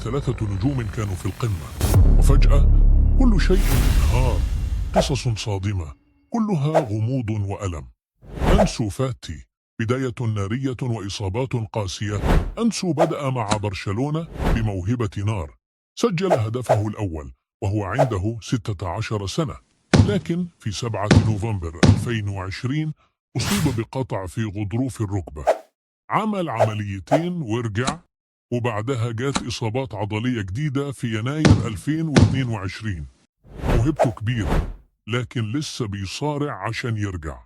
3 نجوم كانوا في القمة، وفجأة كل شيء انهار. قصص صادمة كلها غموض وألم. أنسو فاتي بداية نارية وإصابات قاسية. أنسو بدأ مع برشلونة بموهبة نار، سجل هدفه الأول وهو عنده 16 سنة، لكن في 7 نوفمبر 2020 أصيب بقطع في غضروف الركبة. عمل عمليتين ورجع، وبعدها جات إصابات عضلية جديدة في يناير 2022. موهبته كبيرة لكن لسه بيصارع عشان يرجع.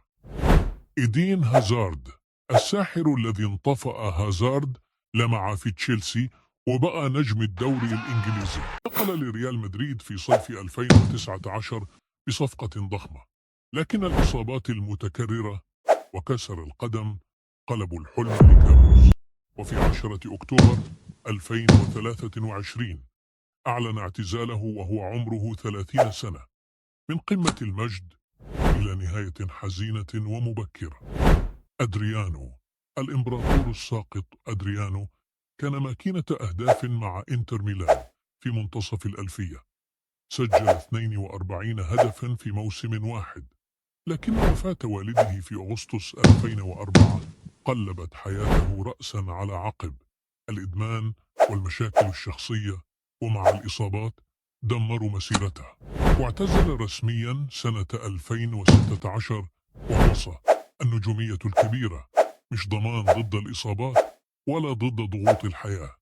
إيدين هازارد، الساحر الذي انطفأ هازارد، لمع في تشيلسي وبقى نجم الدوري الإنجليزي. انتقل لريال مدريد في صيف 2019 بصفقة ضخمة، لكن الإصابات المتكررة وكسر القدم قلبوا الحلم لكابوس. وفي 10 أكتوبر 2023 أعلن اعتزاله وهو عمره 30 سنة، من قمة المجد إلى نهاية حزينة ومبكرة. أدريانو، الإمبراطور الساقط أدريانو، كان ماكينة أهداف مع إنتر ميلان في منتصف الألفية. سجل 42 هدفا في موسم واحد، لكن وفاة والده في أغسطس 2004 قلبت حياته رأسا على عقب. الإدمان والمشاكل الشخصية ومع الإصابات دمروا مسيرته، واعتزل رسميا سنة 2016. ووصى النجومية الكبيرة مش ضمان ضد الإصابات ولا ضد ضغوط الحياة.